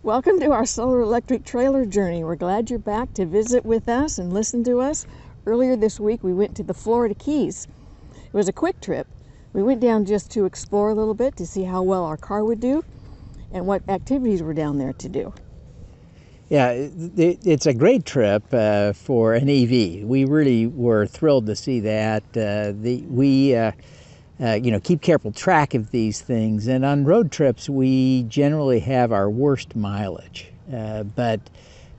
Welcome to our solar electric trailer journey. We're glad you're back to visit with us and listen to us. Earlier this week we went to the Florida Keys. It was a quick trip. We went down just to explore a little bit to see how well our car would do and what activities were down there to do. Yeah, it's a great trip for an EV. We really were thrilled to see that. We keep careful track of these things, and on road trips we generally have our worst mileage. But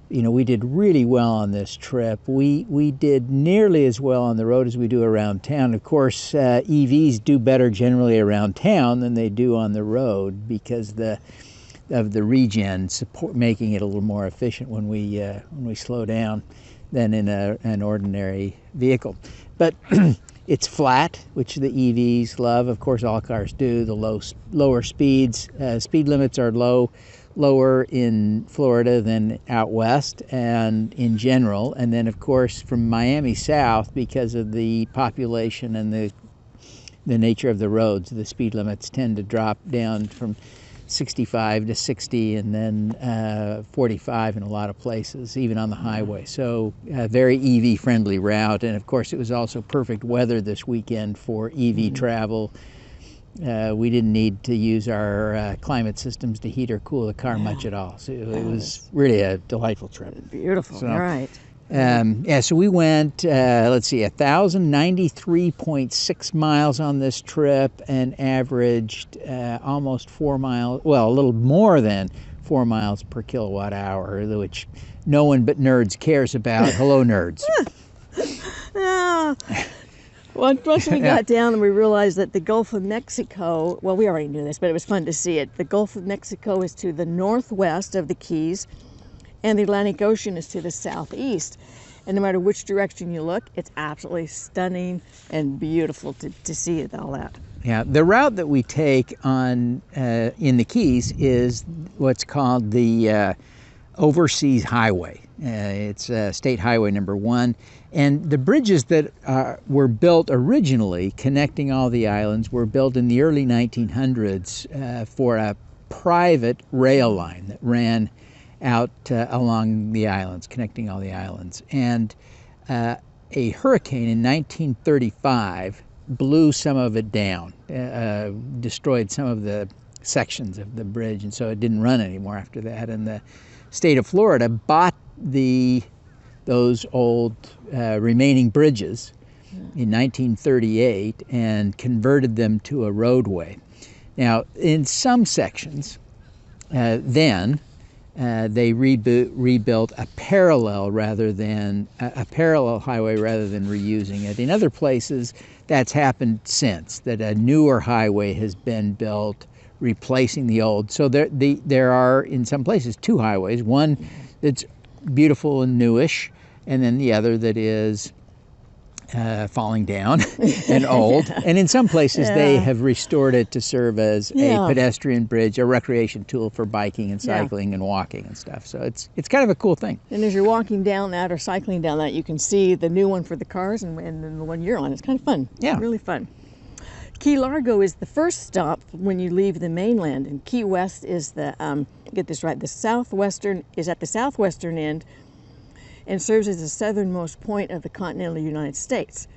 we did really well on this trip. We did nearly as well on the road as we do around town. Of course, EVs do better generally around town than they do on the road because of the regen support, making it a little more efficient when we slow down than in an ordinary vehicle. But it's flat, which the EVs love. Of course, all cars do. The lower speeds, speed limits are lower in Florida than out west and in general. And then, of course, from Miami south, because of the population and the nature of the roads, the speed limits tend to drop down from 65 to 60 and then 45 in a lot of places, even on the highway. So a very EV friendly route. And of course it was also perfect weather this weekend for EV travel. We didn't need to use our climate systems to heat or cool the car much at all. So it was really a delightful trip. Beautiful, all right. So we went, 1,093.6 miles on this trip and averaged almost 4 miles, well, a little more than 4 miles per kilowatt hour, which no one but nerds cares about. Hello, nerds. Once we got down and we realized that the Gulf of Mexico, well, we already knew this, but it was fun to see it. The Gulf of Mexico is to the northwest of the Keys, and the Atlantic Ocean is to the southeast. And no matter which direction you look, it's absolutely stunning and beautiful to see it, all that. Yeah, the route that we take on in the Keys is what's called the Overseas Highway. It's State Highway number 1. And the bridges that were built originally connecting all the islands were built in the early 1900s for a private rail line that ran out along the islands, connecting all the islands. And a hurricane in 1935 blew some of it down, destroyed some of the sections of the bridge, and so it didn't run anymore after that. And the state of Florida bought those old remaining bridges in 1938 and converted them to a roadway. Now, in some sections, they rebuilt a parallel rather than a parallel highway rather than reusing it. In other places, that's happened since, that a newer highway has been built replacing the old. So there are in some places 2 highways, one that's beautiful and newish, and then the other that is falling down and old. And in some places they have restored it to serve as a pedestrian bridge, a recreation tool for biking and cycling and walking and stuff. So it's kind of a cool thing. And as you're walking down that or cycling down that, you can see the new one for the cars and then the one you're on. It's kind of fun. Yeah. Really fun. Key Largo is the first stop when you leave the mainland, and Key West is get this right, is at the southwestern end and serves as the southernmost point of the continental United States.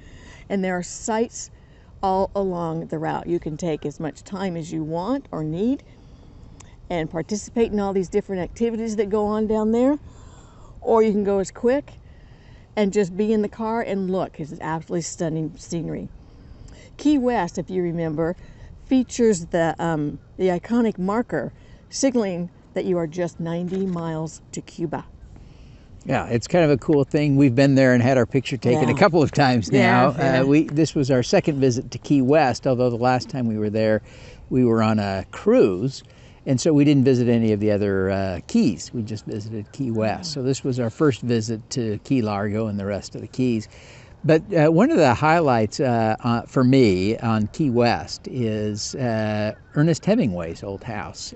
And there are sites all along the route. You can take as much time as you want or need and participate in all these different activities that go on down there, or you can go as quick and just be in the car and look. It's absolutely stunning scenery. Key West, if you remember, features the iconic marker signaling that you are just 90 miles to Cuba. Yeah, it's kind of a cool thing. We've been there and had our picture taken a couple of times now. This was our second visit to Key West, although the last time we were there, we were on a cruise, and so we didn't visit any of the other Keys. We just visited Key West. So this was our first visit to Key Largo and the rest of the Keys. But one of the highlights for me on Key West is Ernest Hemingway's old house.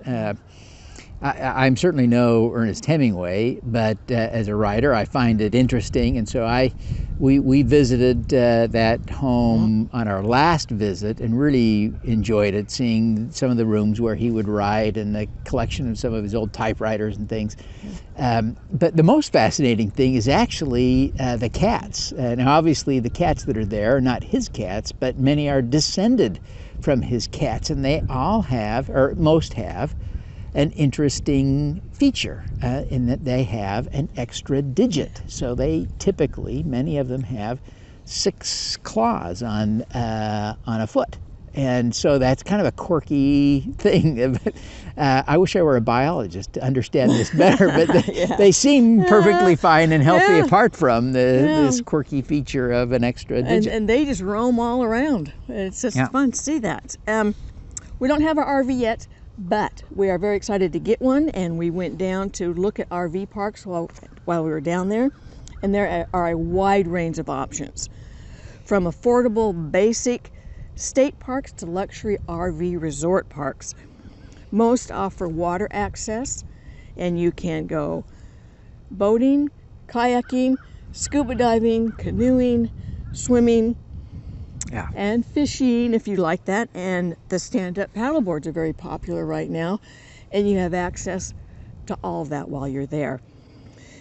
I'm certainly no Ernest Hemingway, but as a writer, I find it interesting, and so we visited that home on our last visit and really enjoyed it, seeing some of the rooms where he would write and the collection of some of his old typewriters and things. But the most fascinating thing is actually the cats. Now, obviously, the cats that are there are not his cats, but many are descended from his cats, and they all have, or most have, an interesting feature in that they have an extra digit. So they typically, many of them have 6 claws on a foot. And so that's kind of a quirky thing. I wish I were a biologist to understand this better, but they seem perfectly fine and healthy apart from this quirky feature of an extra digit. And they just roam all around. It's just fun to see that. We don't have our RV yet, but we are very excited to get one, and we went down to look at RV parks while we were down there, and there are a wide range of options, from affordable basic state parks to luxury RV resort parks. Most offer water access, and you can go boating, kayaking, scuba diving, canoeing, swimming, and fishing if you like that. And the stand-up paddle boards are very popular right now, and you have access to all of that while you're there.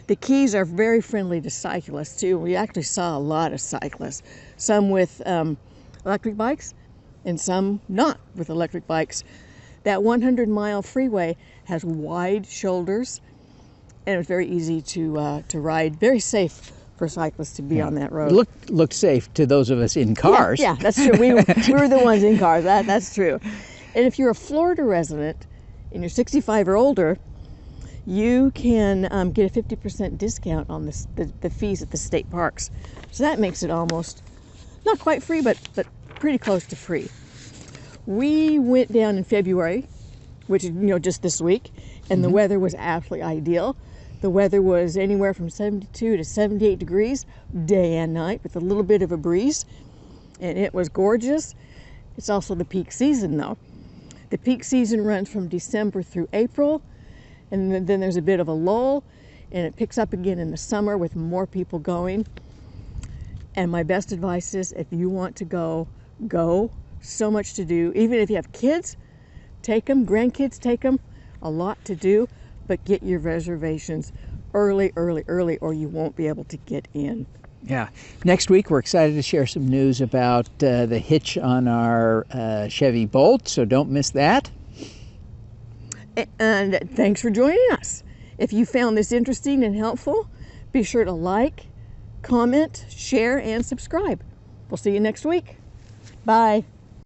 The Keys are very friendly to cyclists too. We actually saw a lot of cyclists, some with electric bikes and some not with electric bikes. That 100-mile freeway has wide shoulders, and it's very easy to ride, very safe for cyclists to be on that road. Looked safe to those of us in cars. Yeah, that's true. We were the ones in cars. That's true. And if you're a Florida resident and you're 65 or older, you can get a 50% discount on the fees at the state parks. So that makes it almost, not quite free, but pretty close to free. We went down in February, which is just this week, and the weather was absolutely ideal. The weather was anywhere from 72 to 78 degrees day and night with a little bit of a breeze, and it was gorgeous. It's also the peak season though. The peak season runs from December through April, and then there's a bit of a lull, and it picks up again in the summer with more people going. And my best advice is, if you want to go. So much to do. Even if you have kids, take them. Grandkids, take them. A lot to do, but get your reservations early, or you won't be able to get in. Yeah. Next week, we're excited to share some news about the hitch on our Chevy Bolt, so don't miss that. And thanks for joining us. If you found this interesting and helpful, be sure to like, comment, share, and subscribe. We'll see you next week. Bye.